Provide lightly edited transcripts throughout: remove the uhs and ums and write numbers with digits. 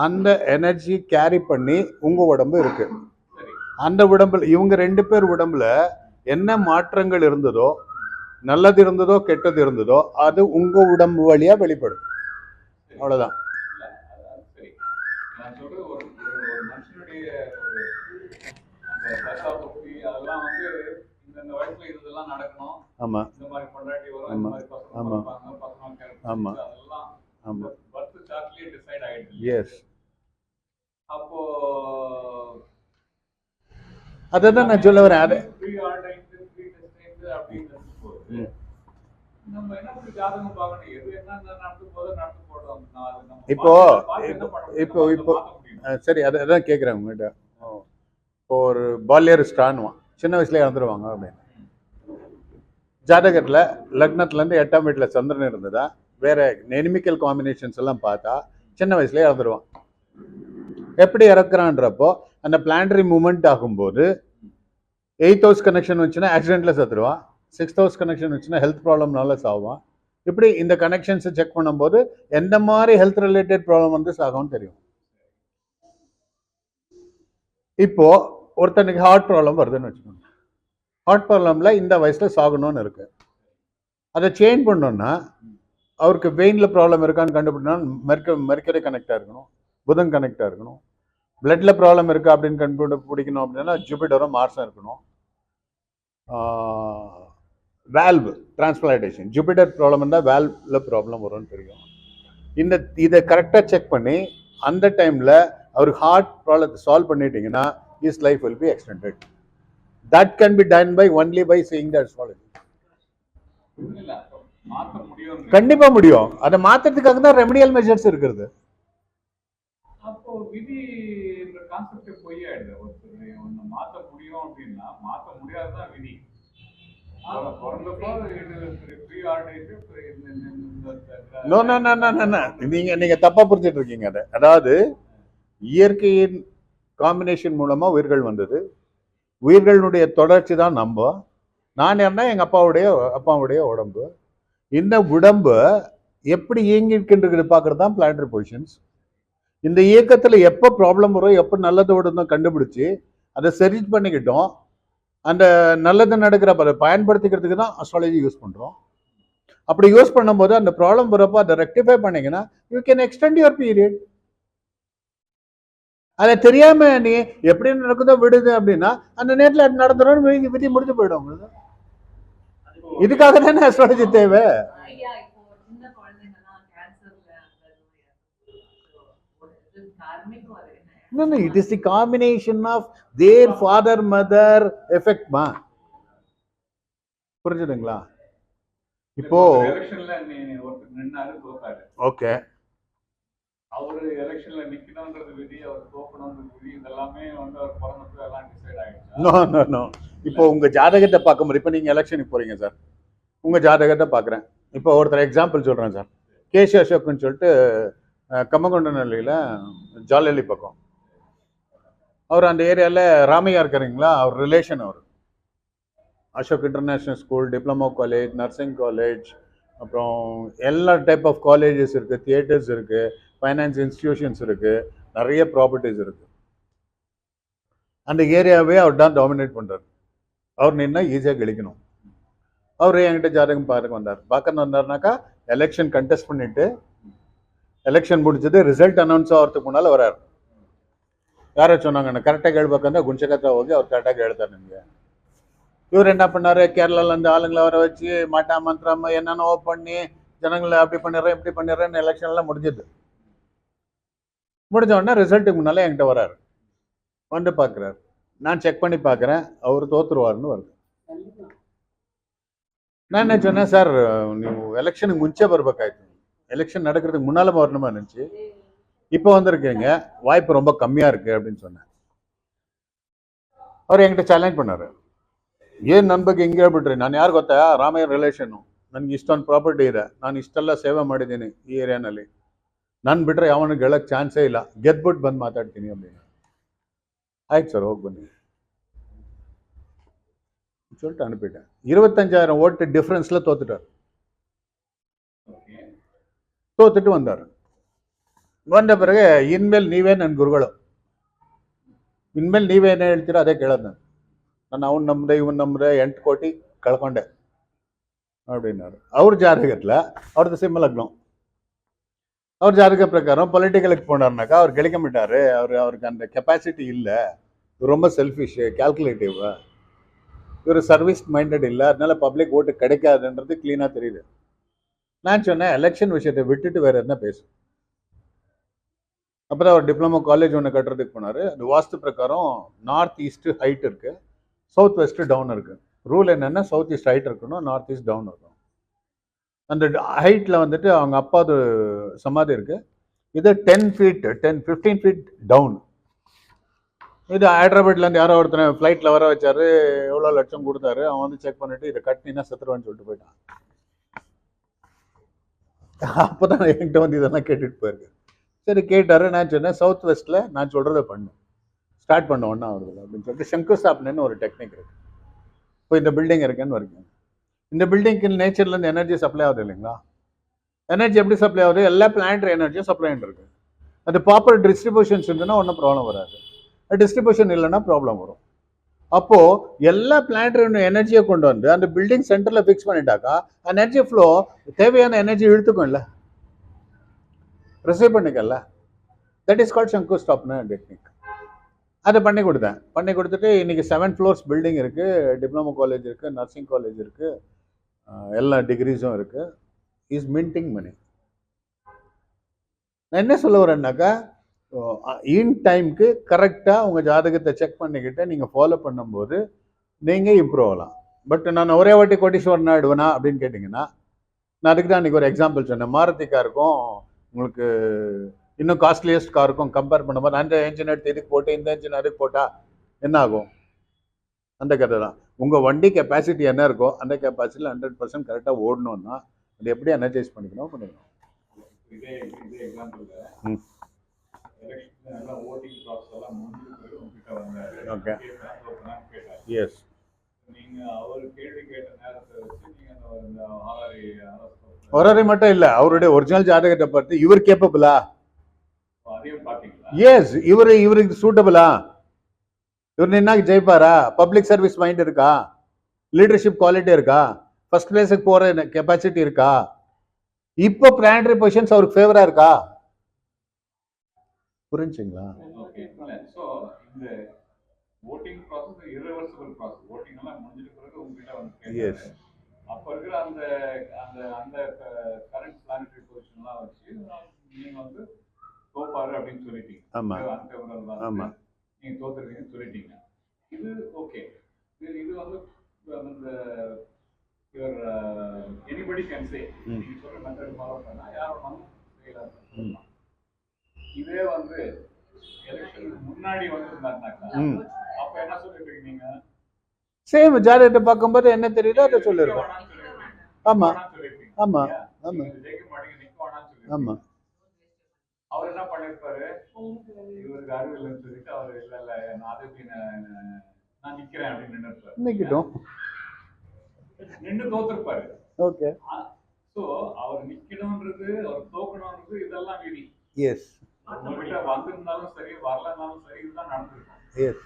அந்த energy carry பண்ணி உங்க உடம்பு இருக்கு. அந்த உடம்புல இவங்க 2 பேர் உடம்புல என்ன மாற்றங்கள் இருந்ததோ, நல்லது இருந்ததோ கெட்டது இருந்ததோ அது உங்க உடம்பு வழியா வெளிப்படும். அவ்வளவுதான். ஆமா ஆமா ஆமா ஆமா ஆமா எஸ். அப்போ அதான் நான் சொல்ல வரேன். அது இப்போ இப்போ இப்போ சரி அதான் கேட்குறேன் உங்ககிட்ட. இப்போ ஒரு பால்யர் ஸ்டான்வான் சின்ன வயசுல இறந்துருவாங்க அப்படின்னு. ஜாதகத்தில் லக்னத்துலேருந்து 8ஆம் வீட்டில் சந்திரன் இருந்ததா வேற நெனிமிக்கல் காம்பினேஷன்ஸ் எல்லாம் பார்த்தா சின்ன வயசுல இறந்துருவான். எப்படி இறக்குறான்றப்போ அந்த பிளானரி மூவ்மெண்ட் ஆகும்போது 8th ஹவுஸ் கனெக்ஷன் வச்சுன்னா ஆக்சிடென்ட்ல செத்துருவான். 6th ஹவுஸ் கனெக்ஷன் வச்சுன்னா ஹெல்த் ப்ராப்ளம்னால சாவான். இப்படி இந்த கனெக்ஷன்ஸை செக் பண்ணும்போது எந்த மாதிரி ஹெல்த் ரிலேட்டட் ப்ராப்ளம் வந்து சாகும்னு தெரியும். இப்போ ஒருத்தனுக்கு ஹார்ட் ப்ராப்ளம் வருதுன்னு வச்சுக்கோங்க. ஹார்ட் ப்ராப்ளம்ல இந்த வயசுல சாகணும்னு இருக்கு. அதை சேஞ்ச் பண்ணோம்னா அவருக்கு வெயின்ல ப்ராப்ளம் இருக்கான்னு கண்டுபிடிக்கணும். மெர்க்கரி கனெக்டா இருக்கணும், புதன் கனெக்டா இருக்கணும். பிளட்ல ப்ராப்ளம் இருக்கா அப்படின்னு கண்டுபிடிக்கணும் அப்படின்னா ஜூபிட்டரும் மார்ஸும் இருக்கணும். வேல்வ் டிரான்ஸ்பிளான்டேஷன் ஜூபிட்டர் ப்ராப்ளம் இருந்தால் வேல்வ்ல ப்ராப்ளம் வரும்னு தெரியும். இதை கரெக்டாக செக் பண்ணி அந்த டைம்ல அவர் ஹார்ட் ப்ராப்ளத்தை சால்வ் பண்ணிட்டீங்கன்னா his life will be extended. That can be done by only by seeing the astrology. கண்டிப்பா முடியும். அதை மாத்துறதுக்காக தான் ரெமடியல் மெஷர்ஸ் இருக்கிறது. அப்போ விதி கான்செப்ட் பொய்யாயிடுது. ஒன்னு மாத்த முடியும் அப்படின்னா மாத்த முடியாதுதான் விதி. நீங்க தப்பா புரிஞ்சிட்டு இருக்கீங்க. அதாவது இயற்கையின் காம்பினேஷன் மூலமா உயிர்கள் வந்தது. உயிர்களுடைய தொடர்ச்சி தான் நம்ம. நான் என்ன எங்க அப்பாவுடைய உடம்பு. இந்த உடம்பு எப்படி இயங்கிருக்கின்றது பார்க்கறது தான் பிளானட்டரி பொசிஷன்ஸ். இந்த இயக்கத்துல எப்ப ப்ராப்ளம் வரும், எப்ப நல்லது ஓடுதும் கண்டுபிடிச்சு அதை சரி பண்ணிக்கிட்டோம். அந்த நல்லது நடக்கிறப்ப அதை பயன்படுத்திக்கிறதுக்கு தான் அஸ்ட்ராலஜி யூஸ் பண்றோம். அப்படி யூஸ் பண்ணும்போது அந்த ப்ராப்ளம் வரப்போ அதை ரெக்டிஃபை பண்ணீங்கன்னா you can extend your period. அதை தெரியாம நீ எப்படி நடக்குதோ விடுது அப்படின்னா அந்த நேரத்தில் அது நடந்துடும், விதி முடிஞ்சு போயிடும். இதுக்காக தானே அஸ்ட்ராலஜி தேவை. No, it is the combination of their father mother effect மா. புரிஞ்சுதுங்களா? இப்போ ஓகே அவரு எலெக்ஷன்ல நிக்கணும்ன்றது விதி, அவர் தோக்கணும்ன்றது விதி, இதெல்லாமே வந்து அவர் பிறந்தப்ப எல்லாம் டிசைட் ஆயிடுச்சு. நோ இப்போ உங்க ஜாதகத்தை பார்க்கும்போது இப்போ நீங்க எலெக்ஷனுக்கு போறீங்க சார், உங்க ஜாதகத்தை பார்க்குறேன். இப்போ ஒருத்தர் எக்ஸாம்பிள் சொல்றேன் சார். கேசி அசோக்னு சொல்லிட்டு கம்மங்கொண்டநல்லியில ஜாலலி பக்கம். அவர் அந்த ஏரியாவில் ராமையா இருக்கிறீங்களா, அவர் ரிலேஷன். அவர் Ashok international school, diploma college, nursing college, அப்புறம் எல்லா டைப் ஆஃப் காலேஜஸ் இருக்குது, தியேட்டர்ஸ் இருக்குது, ஃபைனான்ஸ் இன்ஸ்டிடியூஷன்ஸ் இருக்குது, நிறைய ப்ராப்பர்ட்டிஸ் இருக்குது. அந்த ஏரியாவே அவர் தான் டாமினேட் பண்ணுறாரு. அவர் நின்னா ஈஸியாக கழிக்கணும். அவர் என்கிட்ட ஜாதகம் பார்க்க வந்தார்னாக்கா எலெக்ஷன் கண்டெஸ்ட் பண்ணிட்டு எலெக்ஷன் முடிச்சது ரிசல்ட் அனௌன்ஸ் ஆகிறதுக்கு முன்னால் வராரு. யாரை சொன்னாங்க கரெக்டாக கேள்விப்பா குஞ்சகத்தை ಹೋಗಿ அவர் கரெக்டாக ಹೇಳ್ತಾರೆ ನಿಮಗೆ. இவர் என்ன பண்ணாரு, கேரளாலேருந்து ஆளுங்களை வர வச்சு மாட்டா மந்திரம் என்னென்னோ பண்ணி ஜனங்களை அப்படி பண்ணிடுறேன் இப்படி பண்ணிடுறேன்னு எலெக்ஷன்லாம் முடிஞ்சது. முடிஞ்ச உடனே ரிசல்ட்டுக்கு முன்னாலே என்கிட்ட வராரு. வந்து பார்க்குறாரு. நான் செக் பண்ணி பார்க்குறேன், அவர் தோத்துருவாருன்னு வருது. நான் என்ன சொன்னேன், சார் ನೀವು எலெக்ஷனுக்கு ಮುಂಚೆ ಬರ್ಬೇಕಾಯ್ತು, எலெக்ஷன் நடக்கிறதுக்கு முன்னால வரணுமா இருந்துச்சு, இப்போ வந்திருக்கீங்க, வாய்ப்பு ரொம்ப கம்மியா இருக்கு அப்படின்னு சொன்னேன். ಅವ್ರು என்கிட்ட ಚಾಲೆಂಜ್ பண்ணாரு. ಏನು ನನ್ನ ಬಗ್ಗೆ ಹಿಂಗೆ ಹೇಳ್ಬಿಟ್ರಿ, ನಾನು ಯಾರು ಗೊತ್ತಾ, ರಾಮಯ್ಯ ರಿಲೇಷನ್ನು, ನನಗೆ ಇಷ್ಟೊಂದು ಪ್ರಾಪರ್ಟಿ ಇದೆ, ನಾನು ಇಷ್ಟೆಲ್ಲ ಸೇವೆ ಮಾಡಿದ್ದೀನಿ ಈ ಏರಿಯಾನಲ್ಲಿ, ನಾನು ಬಿಟ್ರೆ ಯಾವನಿಗೆ ಹೇಳಕ್ಕೆ ಚಾನ್ಸೇ ಇಲ್ಲ, ಗೆದ್ಬಿಟ್ಟು ಬಂದು ಮಾತಾಡ್ತೀನಿ அப்படின்னு. ಆಯ್ತು ಸರ್ ಹೋಗಿ ಬನ್ನಿ சொல்லிட்டு அனுப்பிட்டேன். 25,000 ஓட்டு டிஃபரன்ஸ்ல தோத்துட்டார். தோத்துட்டு வந்தார். ಬಂದ பிறகு ಇನ್ಮೇಲೆ ನೀವೇ ನನ್ನ ಗುರುಗಳು, ಇನ್ಮೇಲೆ ನೀವೇನೇ ಹೇಳ್ತೀರೋ ಅದೇ ಕೇಳೋದು ನಾನು ಅವ್ನು ನಮ್ಮದೆ ಇವನ್ ನಮ್ಮದೆ 8 ಕೋಟಿ ಕಳ್ಕೊಂಡೆ அப்படின்னாரு. அவர் ஜாதகத்தில் அவரது சிம்ம லக்னம், அவர் ஜாதக பிரகாரம் பொலிட்டிக்கலுக்கு போனார்னாக்கா அவர் கிடைக்க மாட்டார், அவருக்கு அந்த கெப்பாசிட்டி இல்லை, ரொம்ப செல்ஃபிஷ் கால்குலேட்டிவ், இவர் சர்வீஸ் மைண்டட் இல்லை, அதனால பப்ளிக் ஓட்டு கிடைக்காதுன்றது கிளீனாக தெரியுது. நான் சொன்னேன் எலெக்ஷன் விஷயத்தை விட்டுட்டு வேற என்ன பேசும். அப்புறம் அவர் டிப்ளமோ காலேஜ் ஒன்று கட்டுறதுக்கு போனார். அந்த வாஸ்து பிரகாரம் நார்த் ஈஸ்ட் ஹைட் இருக்கு, சவுத் வெஸ்ட் டவுன் இருக்கு. ரூல் என்னன்னா சவுத் ஈஸ்ட் ஹைட் இருக்கணும், நார்த் ஈஸ்ட் டவுன் இருக்கணும். அந்த ஹைட்டில் வந்துட்டு அவங்க அப்பாது சமாதி இருக்கு, இது 10 ஃபீட் 15 ஃபீட் டவுன். இது ஹைதராபாத்லேருந்து யாரோ ஒருத்தர் ஃப்ளைட்டில் வர வச்சாரு, எவ்வளோ லட்சம் கொடுத்தாரு, அவன் வந்து செக் பண்ணிட்டு இதை கட்டினா செத்துருவான்னு சொல்லிட்டு போயிட்டான். அப்போ தான் என்கிட்ட வந்து இதெல்லாம் கேட்டுட்டு போயிருக்கு. சரி கேட்டார், நான் சொன்னேன் சவுத் வெஸ்ட்டில் நான் சொல்கிறத பண்ணும், ஸ்டார்ட் பண்ண ஒன்றா வருது அப்படின்னு சொல்லிட்டு சங்குஸ்தாபனைன்னு ஒரு டெக்னிக் இருக்குது. இப்போ இந்த பில்டிங் இருக்குன்னு வரைக்கும், இந்த பில்டிங்க்கு நேச்சர்லேருந்து எனர்ஜி சப்ளை ஆகுது இல்லைங்களா? எனர்ஜி எப்படி சப்ளை ஆகுது? எல்லா பிளானட்டரி எனர்ஜியும் சப்ளை இருக்கு. அது ப்ராப்பர் டிஸ்ட்ரிபியூஷன்ஸ் இருந்ததுன்னா ஒன்றும் ப்ராப்ளம் வராது, டிஸ்ட்ரிபியூஷன் இல்லைன்னா ப்ராப்ளம் வரும். அப்போது எல்லா பிளானட்டரி எனர்ஜியை கொண்டு வந்து அந்த பில்டிங் சென்டரில் ஃபிக்ஸ் பண்ணிட்டாக்கா எனர்ஜி ஃப்ளோ தேவையான எனர்ஜி இழுத்துக்கும் இல்லை, ரிசீவ் பண்ணிக்கல. தட் இஸ் கால்ட் சங்குஸ்தாபன டெக்னிக். அதை பண்ணி கொடுத்தேன். பண்ணி கொடுத்துட்டு இன்றைக்கி 7 floors பில்டிங் இருக்குது, டிப்ளமோ காலேஜ் இருக்குது, நர்சிங் காலேஜ் இருக்குது, எல்லா டிகிரிஸும் இருக்குது. Is minting money. நான் என்ன சொல்ல வரேன்னாக்கா, இன் டைமுக்கு கரெக்டாக உங்கள் ஜாதகத்தை செக் பண்ணிக்கிட்டு நீங்கள் ஃபாலோ பண்ணும்போது நீங்கள் இம்ப்ரூவ் ஆகலாம். பட் நான் ஒரே வாட்டி கோட்டீஸ்வரன் ஆகிடுவேனா அப்படின்னு கேட்டிங்கன்னா, நான் அதுக்கு தான் இன்றைக்கி ஒரு எக்ஸாம்பிள் சொன்னேன். மாருதி காருக்கும் உங்களுக்கு இன்னும் காஸ்ட்லியஸ்ட் காருக்கும் கம்பேர் பண்ணும்போது அந்த என்ஜின் எடுத்து இதுக்கு போட்டு இந்த என்ஜின் அதுக்கு போட்டால் என்ன ஆகும்? அந்த கதை தான். உங்கள் வண்டி கெப்பாசிட்டி என்ன இருக்கோ அந்த கெப்பாசிட்டியில் 100% கரெக்டாக ஓடணும்னா அது எப்படி எனர்ஜைஸ் பண்ணிக்கணும் பண்ணிக்கணும். Okay, yes. ஒரே மட்டும் இல்லை, அவருடைய ஒரிஜினல் ஜாதகத்தை பார்த்து இவர் கேப்பபிளா, எஸ் இவருக்கு சூட்டபிளா, இவர் நின்னா ஜெயிப்பாரா, பப்ளிக் சர்வீஸ் மைண்ட் இருக்கா, லீடர்ஷிப் குவாலிட்டி இருக்கா, ஃபர்ஸ்ட் பிளேஸுக்கு போற கெப்பாசிட்டி இருக்கா, இப்போ பிளானட்டரி பொசிஷன்ஸ் அவருக்கு ஃபேவரா இருக்கா, புரிஞ்சுங்களா? எஸ். அப்ப இருக்கிற அந்த அந்த அந்த கரண்ட் பிளானட்டரி பொசிஷன்லாம் வச்சு நீங்க வந்து தோப்பாரு அப்படின்னு சொல்லிட்டீங்க. ஆமா ஆமா, நீங்க தோத்துருக்கீங்கன்னு சொல்லிட்டீங்க. இது ஓகே. இது வந்து அந்த யுவர் எனிபடி கேன் சே, நீங்க சொல்ற மெத்தட் ஃபாலோ பண்ணா யாரும் வந்து செய்யலாம். இதே வந்து எலெக்ஷனுக்கு முன்னாடி வந்திருந்தாருனாக்கா அப்ப என்ன சொல்லிட்டு இருக்கீங்க? சேம் ஜாதகத்தை பார்க்கும்போது என்ன தெரியுதோ அதை சொல்லிருக்கோம். ஆமா ஆமா ஆமா ஆமா. அவர் என்ன பண்ணிருப்பாரு, இவருக்கு அறிவு இல்லைன்னு சொல்லிட்டு அவர் இல்ல இல்ல நான் அதுக்கு நான் நிக்கிறேன் அப்படின்னு நின்னுட்டோம், நின்று தோத்துருப்பாரு. ஓகே. சோ அவர் நிக்கணும்ன்றது, அவர் தோக்கணும்ன்றது இதெல்லாம் விதி. எஸ். உங்ககிட்ட வந்திருந்தாலும் சரி வரலனாலும் சரி இதுதான் நடந்திருக்கும். எஸ்.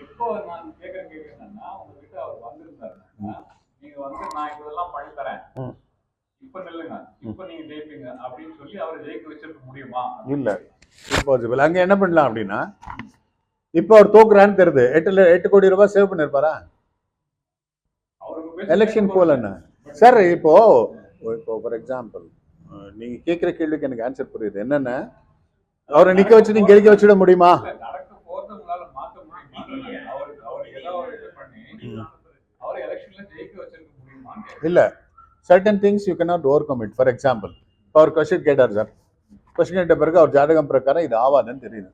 இப்போ நான் கேட்கறேன் என்னன்னா, உங்ககிட்ட அவர் வந்திருந்தாருன்னா நீங்க வந்து நான் இதெல்லாம் பண்ணி தரேன், இப்ப நில்லுங்க, இப்ப நீங்க ஜெயிப்பீங்க அப்படின்னு சொல்லி அவரை ஜெயிக்க வச்சிருக்க முடியுமா? இல்ல, இம்பாசிபிள். அங்க என்ன பண்ணலாம் அப்படின்னா, இப்போ அவர் தோக்குறான்னு தெரியுது, 8 கோடி ரூபாய் சேவ் பண்ணிருப்பாரா? எலெக்ஷன் போலன்னா சார், இப்போ ஃபார் எக்ஸாம்பிள் நீங்க கேட்கிற கேள்விக்கு எனக்கு ஆன்சர் புரியுது. என்னன்னா, அவரை நிக்க வச்சு நீங்க கெளிக்க வச்சுட முடியுமா? இல்ல, certain things you cannot overcome it. For example, அவர் கொஸ்டின் கேட்டார் சார், கொஸ்டின் கேட்ட பிறகு அவர் ஜாதகம் பிரகாரம் இது ஆவாதுன்னு தெரியுது.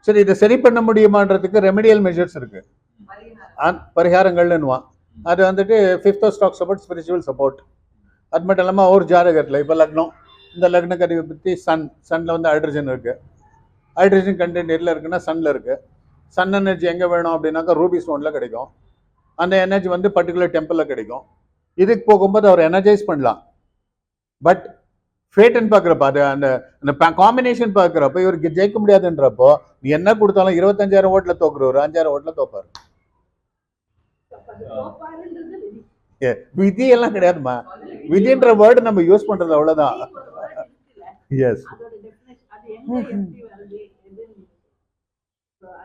சரி, இதை சரி பண்ண முடியுமான்றதுக்கு ரெமிடியல் மெஷர்ஸ் இருக்கு, பரிகாரங்கள்னுவான். அது வந்துட்டு 5th house talks about spiritual support. அது மட்டும் இல்லாமல் ஒரு ஜாதகத்தில் இப்போ லக்னம், இந்த லக்ன கதிவை பற்றி சன்ல வந்து ஹைட்ரஜன் இருக்கு, ஹைட்ரஜன் கண்டென்ட் எதில் இருக்குன்னா சன்ல இருக்கு. சன் எனர்ஜி எங்கே வேணும் அப்படின்னாக்கா ரூபி ஸ்டோன்ல கிடைக்கும். அந்த எனர்ஜி வந்து பர்டிகுலர் டெம்பிளில் கிடைக்கும். இதுக்கு போகும்போது அவர் எனர்ஜைஸ் பண்ணலாம். பட் ஃபேட்டன் பார்க்குறப்ப அது அந்த காம்பினேஷன் பார்க்குறப்ப இவருக்கு ஜெயிக்க முடியாதுன்றப்போ நீ என்ன கொடுத்தாலும் 25,000 ஓட்டில் தோக்குறவர் 5,000 ஓட்டில் தோப்பாரு. விதி எல்லாம் கிடையாதுமா, விதின்ற வேர்டு நம்ம யூஸ் பண்றது அவ்வளவுதான். எஸ்,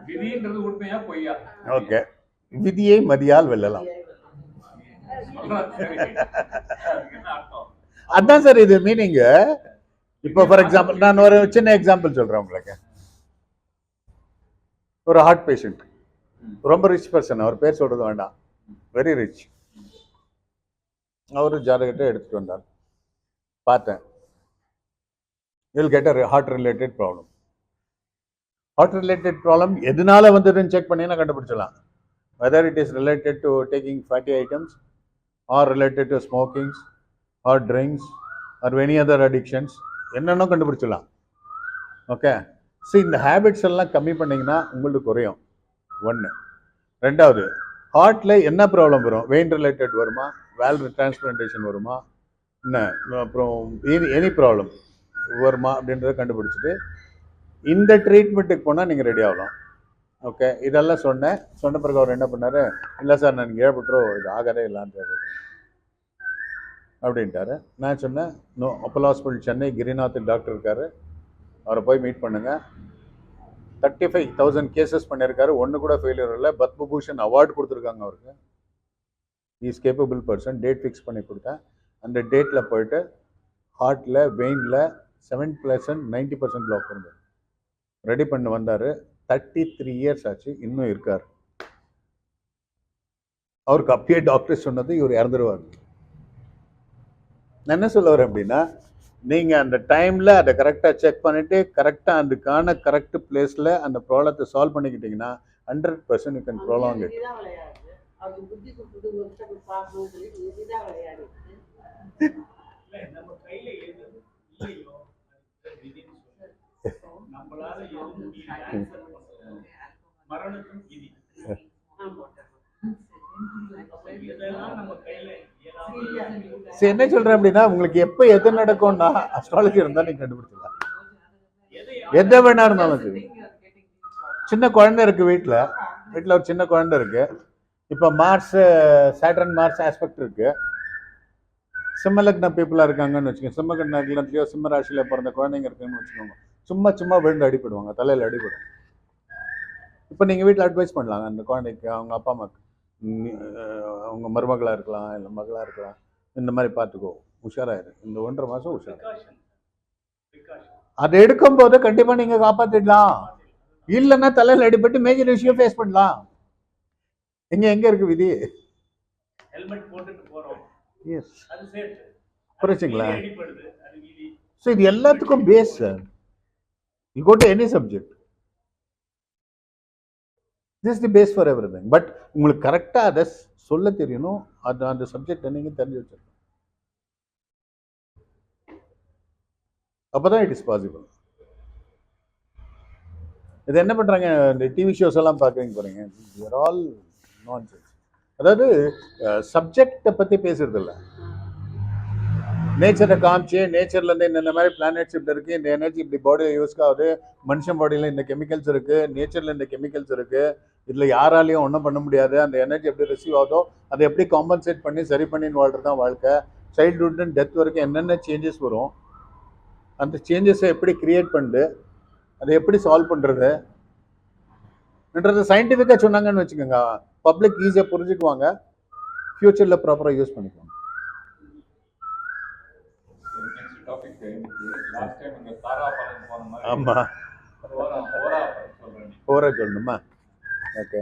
விதின்றது உண்மையா பொய்யா? ஓகே, விதியை மதியால் வெல்லலாம். அதான் சார் இது மீனிங். இப்போ ஃபார் எக்ஸாம்பிள் நான் ஒரு சின்ன எக்ஸாம்பிள் சொல்றேன் உங்களுக்கு. ஒரு ஹார்ட் பேஷண்ட், ரொம்ப ரிச் பர்சன், அவர் பேர் சொல்றது வேண்டாம், வெரி ரிச். அவரு ஜாதகத்தை எடுத்துட்டு வந்தார், பார்த்தேன். Will get a heart related problem. Heart related problem எதனால வந்ததுன்னு செக் பண்ணினா கண்டுபிடிச்சலாம். Whether it is related to taking fatty items or related to smokings or drinks or any other addictions, என்னென்ன கண்டுபிடிச்சலாம். ஓகே, ஸோ இந்த ஹேபிட்ஸ் எல்லாம் கம்மி பண்ணிங்கன்னா உங்களுக்கு குறையும். ஒன்று. ரெண்டாவது, ஹார்ட்டில் என்ன ப்ராப்ளம் வரும்? வெயின் ரிலேட்டட் வருமா, வேல்வ் டிரான்ஸ்பிளான்டேஷன் வருமா, என்ன அப்புறம் எனி ப்ராப்ளம் வருமா அப்படின்றத கண்டுபிடிச்சிட்டு இந்த ட்ரீட்மெண்ட்டுக்கு போனால் நீங்கள் ரெடி ஆகலாம். ஓகே, இதெல்லாம் சொன்ன பிறகு அவர் என்ன பண்ணார், இல்லை சார் நான் ஏற்பட்டுரும், இது ஆகவே இல்லான்னு அப்படின்ட்டாரு. நான் சொன்னேன், no, Apollo hospital Chennai Girinath doctor இருக்காரு, அவரை போய் மீட் பண்ணுங்கள். 35,000 கேசஸ் பண்ணியிருக்காரு, ஒன்று கூட ஃபெயிலியர் இல்லை. பத்மபூஷன் அவார்டு கொடுத்துருக்காங்க அவருக்கு. Is capable person. Date fix பண்ணி கொடுத்தேன். அந்த டேட்டில் போயிட்டு ஹார்ட்டில் வெயினில் 7% 90% பிளாக் இருந்தது. ரெடி பண்ணி வந்தார். 33 இயர்ஸ் ஆச்சு, இன்னும் இருக்கார். அவருக்கு அப்பயே டாக்டர் சொன்னது இவர் இறந்துருவார். நான் என்ன சொல்ல வரேன் அப்படின்னா, நீங்கள் அந்த டைமில் அதை கரெக்டாக செக் பண்ணிவிட்டு கரெக்டாக அதுக்கான கரெக்ட் பிளேஸில் அந்த ப்ராப்ளத்தை சால்வ் பண்ணிக்கிட்டிங்கன்னா 100% யூ கேன் ப்ரோலாங் இட். என்ன சொல்றேன் அப்படின்னா, உங்களுக்கு எப்ப எது நடக்கும்னா அஸ்ட்ராலஜி இருந்தா நீங்க கண்டுபிடிச்சிடலாம். எதை வேணா இருந்தாலும் சரி. சின்ன குழந்தை இருக்கு வீட்டுல ஒரு சின்ன குழந்தை இருக்கு. இப்ப மார்ஸ், சாட்டர்ன் மார்ஸ் ஆஸ்பெக்ட் இருக்கு. சிம்மலக்ன பீப்புளா இருக்காங்கன்னு வச்சுக்கோங்க, சிம்மலக்னத்திலயோ சிம்ம ராசியில பிறந்த குழந்தைங்க இருக்குன்னு வச்சுக்கோங்க, சும்மா விழுந்து அடிப்படுவாங்க, தலையில அடிப்படும். இப்ப நீங்க வீட்டுல அட்வைஸ் பண்ணலாம் அந்த குழந்தைக்கு, அவங்க அப்பா அம்மாக்கு, அவங்க மருமகளா இருக்கலாம் இல்லை மகளா இருக்கலாம், இந்த மாதிரி பார்த்துக்கோ, உஷாராயிரு, இந்த 1.5 மாசம் உஷார். அதை எடுக்கும் போது கண்டிப்பா நீங்க காப்பாத்திடலாம். இல்லைன்னா தலையில அடிபட்டு மேஜர் இஷ்யூ ஃபேஸ் பண்ணலாம். எங்க இருக்கு விதி? ஹெல்மெட் போட்டுட்டு போறோம், எஸ், அது சேஃப். புரியுதுங்களா? சோ இது எல்லாத்துக்கும் base sir. You go to any subject, this is the base for everything. But உங்களுக்கு கரெக்டாக அதை சொல்ல தெரியணும். அது அந்த சப்ஜெக்டை நீங்கள் தெரிஞ்சு வச்சிருக்கணும். அப்போதான் இட் இஸ் பாசிபிள். இது என்ன பண்ணுறாங்க, இந்த டிவி ஷோஸ் எல்லாம் பார்க்குறீங்க பாருங்க, தேர் ஆல் நான்சென்ஸ். அதாவது சப்ஜெக்டை பற்றி பேசுறது இல்லை, நேச்சரை காமிச்சு நேச்சர்லேருந்து இந்த மாதிரி பிளானட்ஸ் இப்படி இருக்குது, இந்த எனர்ஜி இப்படி பாடியில் யூஸ் ஆகுது, மனுஷன் பாடியில் இந்த கெமிக்கல்ஸ் இருக்குது, நேச்சரில் இந்த கெமிக்கல்ஸ் இருக்குது, இதில் யாராலையும் ஒன்றும் பண்ண முடியாது, அந்த எனர்ஜி எப்படி ரிசீவ் ஆகுதோ அதை எப்படி காம்பன்சேட் பண்ணி சரி பண்ணின்னு வாழ்றது தான் வாழ்க்கை. சைல்ட்ஹுட் டெத் வரைக்கும் என்னென்ன சேஞ்சஸ் வரும், அந்த சேஞ்சஸை எப்படி கிரியேட் பண்ணுது, அதை எப்படி சால்வ் பண்ணுறதுன்றது சயின்டிஃபிக்காக சொன்னாங்கன்னு வச்சுக்கோங்க, பப்ளிக் ஈஸியாக புரிஞ்சுக்குவாங்க, ஃப்யூச்சரில் ப்ராப்பராக யூஸ் பண்ணிக்குவாங்க. ஆமா, ஓரா சொல்லணுமா? ஓகே.